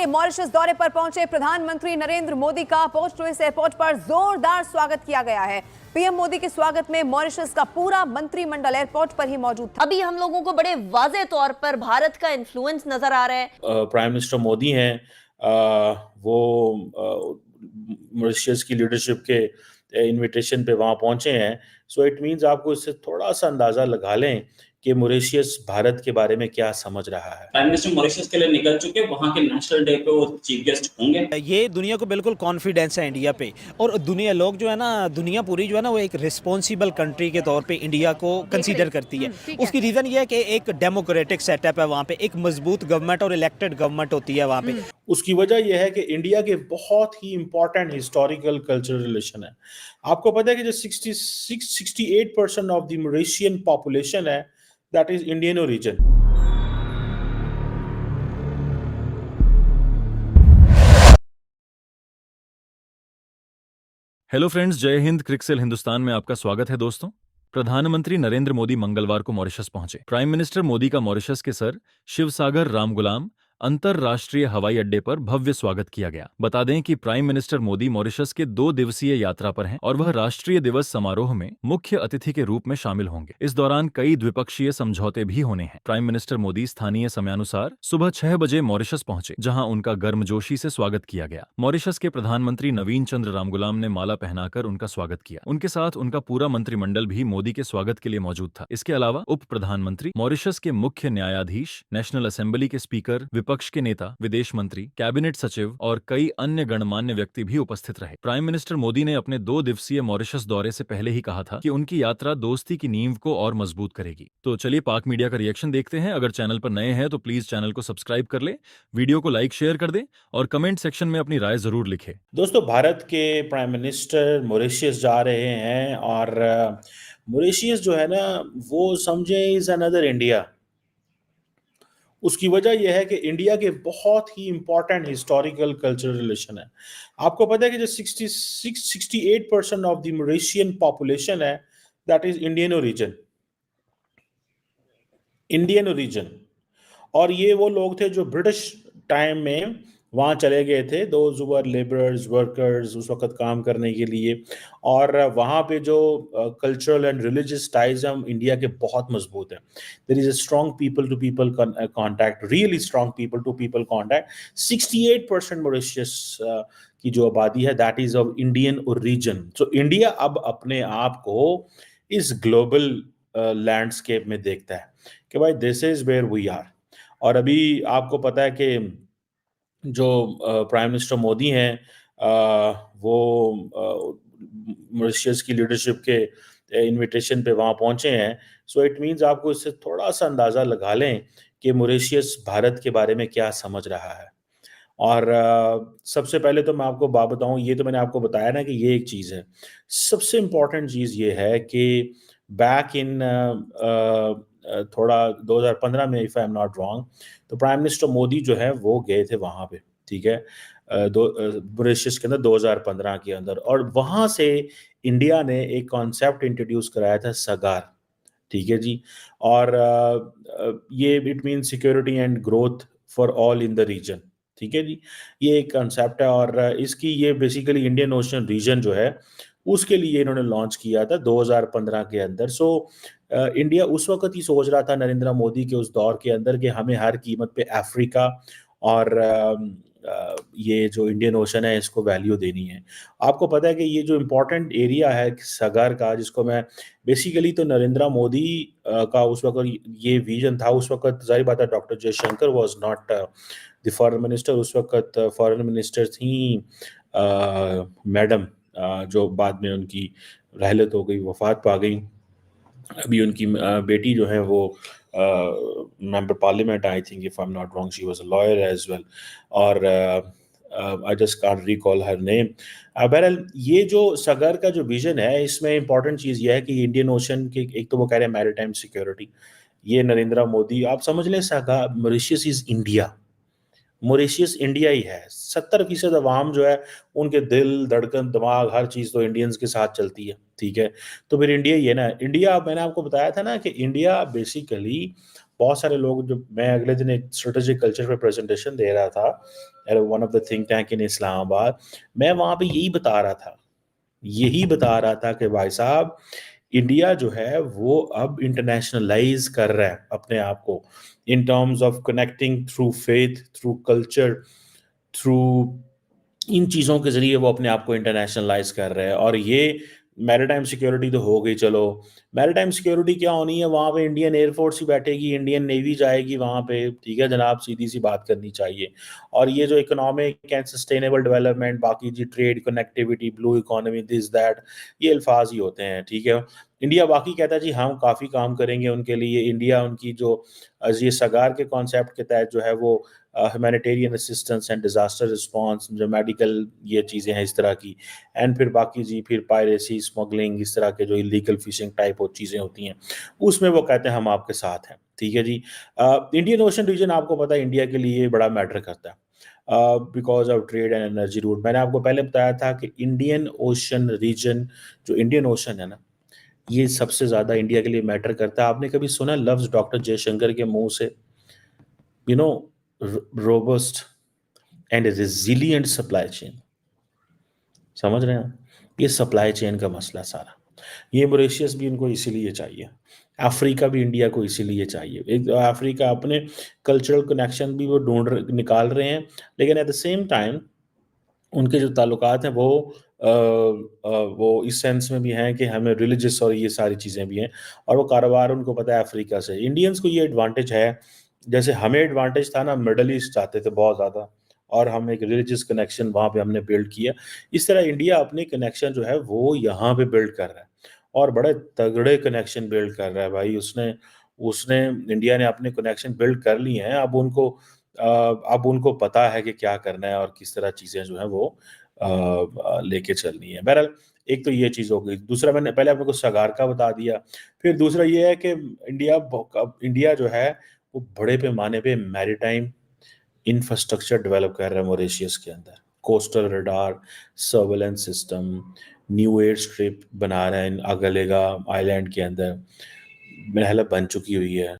के मॉरिशस दौरे पर पहुंचे प्रधानमंत्री नरेंद्र मोदी का पोर्ट लुइस एयरपोर्ट पर जोरदार स्वागत किया गया है। पीएम मोदी के स्वागत में मॉरिशस का पूरा मंत्रिमंडल एयरपोर्ट पर ही मौजूद था। अभी हम लोगों को बड़े वाज़े तौर पर भारत का इन्फ्लुएंस नजर आ रहा है। प्राइम मिनिस्टर मोदी हैं, वो मॉरिशस की लीडरशिप के इनविटेशन पे वहाँ पहुंचे हैं। सो इट मीन्स आपको इससे थोड़ा सा अंदाजा लगा लें कि मॉरिशस भारत के बारे में क्या समझ रहा है। प्राइम मिनिस्टर मॉरिशस के लिए निकल चुके, वहाँ के नेशनल डे पे वो चीफ गेस्ट होंगे। ये दुनिया को बिल्कुल कॉन्फिडेंस है इंडिया पे, और दुनिया लोग जो है ना, दुनिया पूरी जो है ना, वो एक रिस्पॉन्सिबल कंट्री के तौर पे इंडिया को कंसीडर करती है। उसकी रीजन ये है कि एक डेमोक्रेटिक सेटअप है वहाँ पे, एक मजबूत गवर्नमेंट और इलेक्टेड गवर्नमेंट होती है वहाँ पे। उसकी वजह यह है कि इंडिया के बहुत ही इंपॉर्टेंट हिस्टोरिकल कल्चरल रिलेशन है। आपको पता है कि जो 68% ऑफ द मॉरिशियन पॉपुलेशन है, that is Indian origin. Hello friends, जय हिंद। क्रिकसेल हिंदुस्तान में आपका स्वागत है दोस्तों। प्रधानमंत्री नरेंद्र मोदी मंगलवार को मॉरिशस पहुंचे। प्राइम मिनिस्टर मोदी का मॉरिशस के सर शिवसागर रामगुलाम अंतरराष्ट्रीय हवाई अड्डे पर भव्य स्वागत किया गया। बता दें कि प्राइम मिनिस्टर मोदी मॉरिशस के 2 दिवसीय यात्रा पर हैं और वह राष्ट्रीय दिवस समारोह में मुख्य अतिथि के रूप में शामिल होंगे। इस दौरान कई द्विपक्षीय समझौते भी होने हैं। प्राइम मिनिस्टर मोदी स्थानीय समयानुसार सुबह 6 बजे मॉरिशस पहुंचे, जहां उनका गर्मजोशी से स्वागत किया गया। मॉरिशस के प्रधानमंत्री नवीन चंद्र रामगुलाम ने माला पहनाकर उनका स्वागत किया। उनके साथ उनका पूरा मंत्रिमंडल भी मोदी के स्वागत के लिए मौजूद था। इसके अलावा उप प्रधानमंत्री, मॉरिशस के मुख्य न्यायाधीश, नेशनल असेंबली के स्पीकर, विपक्ष के नेता, विदेश मंत्री, कैबिनेट सचिव और कई अन्य गणमान्य व्यक्ति भी उपस्थित रहे। प्राइम मिनिस्टर मोदी ने अपने 2 दिवसीय मॉरिशस दौरे से पहले ही कहा था कि उनकी यात्रा दोस्ती की नींव को और मजबूत करेगी। तो चलिए पाक मीडिया का रिएक्शन देखते हैं। अगर चैनल पर नए हैं तो प्लीज चैनल को सब्सक्राइब कर ले, वीडियो को लाइक शेयर कर दे और कमेंट सेक्शन में अपनी राय जरूर लिखे। दोस्तों, भारत के प्राइम मिनिस्टर मॉरिशस जा रहे हैं और मॉरिशस जो है ना, वो समझे इज अनदर इंडिया। उसकी वजह यह है कि इंडिया के बहुत ही इंपॉर्टेंट हिस्टोरिकल कल्चरल रिलेशन है। आपको पता है कि जो 68% ऑफ द मॉरिशियन पॉपुलेशन है, that is Indian origin. Indian origin. और ये वो लोग थे जो ब्रिटिश टाइम में वहाँ चले गए थे, those who were labourers, workers, उस वक्त काम करने के लिए। और वहाँ पे जो कल्चरल एंड रिलीजियस टाइज हम इंडिया के बहुत मजबूत हैं। There is a strong people to people contact, really strong people to people contact. 68% Mauritius की जो आबादी है, that is of Indian origin. So India अब अपने आप को इस ग्लोबल लैंडस्केप में देखता है कि भाई this is where we are. और अभी आपको पता है कि जो प्राइम मिनिस्टर मोदी हैं, वो मॉरिशस की लीडरशिप के इनविटेशन पे वहाँ पहुंचे हैं। सो इट मीन्स आपको इससे थोड़ा सा अंदाज़ा लगा लें कि मॉरिशस भारत के बारे में क्या समझ रहा है। और सबसे पहले तो मैं आपको बात बताऊं, ये तो मैंने आपको बताया ना कि ये एक चीज़ है। सबसे इम्पॉर्टेंट चीज़ ये है कि बैक इन थोड़ा 2015 में, if I am not wrong, तो प्राइम मिनिस्टर मोदी जो है वो गए थे वहाँ पे, ठीक है, मॉरिशस के अंदर 2015 के अंदर। और वहाँ से इंडिया ने एक कॉन्सेप्ट इंट्रोड्यूस कराया था, सगार, ठीक है जी। और ये it mean security and growth for all in the region, ठीक है जी। ये एक कंसेप्ट है और इसकी ये बेसिकली इंडियन ओशन रीजन जो है उसके लिए इन्होंने लॉन्च किया था 2015 के अंदर। सो इंडिया उस वक्त ही सोच रहा था, नरेंद्र मोदी के उस दौर के अंदर, कि हमें हर कीमत पे अफ्रीका और ये जो इंडियन ओशन है इसको वैल्यू देनी है। आपको पता है कि ये जो इम्पोर्टेंट एरिया है सगर का, जिसको मैं बेसिकली, तो नरेंद्र मोदी का उस वक्त ये विजन था। उस वक्त जाहिर बात है doctor Jaishankar was not the foreign minister. उस वक्त फॉरेन मिनिस्टर थी मैडम, जो बाद में उनकी रहलत हो गई, वफात पा गई। अभी उनकी बेटी जो है वो member parliament, I think, if I am not wrong, she was a lawyer as well. और I just can't recall her name. बहरहाल ये जो सगर का जो विजन है, इसमें इंपॉर्टेंट चीज़ ये है कि इंडियन ओशन के, एक तो वो कह रहे हैं मैरीटाइम सिक्योरिटी, ये नरेंद्र मोदी, आप समझ लें, सगा Mauritius is India. Mauritius India ही है। 70% अवाम जो है, उनके दिल, धड़कन, दिमाग, हर चीज़ तो इंडियंस के साथ चलती है, ठीक है। तो फिर इंडिया ही है ना। इंडिया, मैंने आपको बताया था ना कि इंडिया बेसिकली बहुत सारे लोग, जो मैं अगले दिन एक स्ट्रेटेजिक कल्चर पे प्रेजेंटेशन दे रहा था at one of the think tank in Islamabad, मैं वहाँ पे यही बता रहा था कि भाई साहब, इंडिया जो है वो अब इंटरनेशनलाइज कर रहा है अपने आप को in terms of connecting through faith, through culture, through इन चीज़ों के ज़रिए वो अपने आप को इंटरनेशनलाइज कर रहे हैं। और ये मैरीटाइम सिक्योरिटी तो हो गई, चलो मैरीटाइम सिक्योरिटी क्या होनी है, वहाँ पे इंडियन एयरफोर्स ही बैठेगी, इंडियन नेवी जाएगी वहाँ पे, ठीक है जनाब, सीधी सी बात करनी चाहिए। और ये जो इकोनॉमिक एंड सस्टेनेबल डेवलपमेंट, बाकी जी trade, connectivity, blue economy, this that, ये अल्फाज ही होते हैं, ठीक है। इंडिया बाकी कहता है जी हम काफ़ी काम करेंगे उनके लिए। इंडिया उनकी जो ये सगार के कॉन्सेप्ट के तहत जो है वो humanitarian assistance and disaster response, जो मेडिकल ये चीज़ें हैं इस तरह की, एंड फिर बाकी जी फिर पायरेसी, स्मगलिंग, इस तरह के जो इलीगल फिशिंग टाइप और चीज़ें होती हैं, उसमें वो कहते हैं हम आपके साथ हैं, ठीक है जी। इंडियन ओशन रीजन आपको पता है इंडिया के लिए बड़ा मैटर करता है because of trade and energy route. मैंने आपको पहले बताया था कि इंडियन ओशन रीजन, जो इंडियन ओशन है ना, ये सबसे ज़्यादा इंडिया के लिए मैटर करता है। आपने कभी सुना लफ्ज़ डॉक्टर जयशंकर के मुंह से, you know, robust and resilient supply chain? समझ रहे हैं आप? ये सप्लाई चेन का मसला सारा, ये मॉरिशस भी इनको इसीलिए चाहिए, अफ्रीका भी इंडिया को इसीलिए चाहिए। एक अफ्रीका अपने कल्चरल कनेक्शन भी वो निकाल रहे हैं, लेकिन एट द सेम टाइम उनके जो ताल्लुकात हैं वो इस सेंस में भी हैं कि हमें रिलीजियस और ये सारी चीज़ें भी हैं, और वो कारोबार उनको पता है अफ्रीका से। इंडियंस को ये एडवांटेज है, जैसे हमें एडवांटेज था ना, मिडल ईस्ट जाते थे बहुत ज़्यादा, और हम एक रिलीजियस कनेक्शन वहाँ पे हमने बिल्ड किया। इस तरह इंडिया अपनी कनेक्शन जो है वो यहाँ पे बिल्ड कर रहा है, और बड़े तगड़े कनेक्शन बिल्ड कर रहा है भाई। उसने उसने इंडिया ने अपने कनेक्शन बिल्ड कर लिए हैं। अब उनको पता है कि क्या करना है और किस तरह चीज़ें जो है वो लेके चलनी है। बहरहाल, एक तो ये चीज़ हो गई। दूसरा, मैंने पहले आपको सगार का बता दिया। फिर दूसरा ये है कि इंडिया जो है वो बड़े पैमाने पे मैरीटाइम इंफ्रास्ट्रक्चर डेवलप कर रहा है मॉरिशस के अंदर। Coastal radar, surveillance system, new air strip बना रहे हैं अगलेगा आइलैंड के अंदर, मेरा ख्याल है बन चुकी हुई है।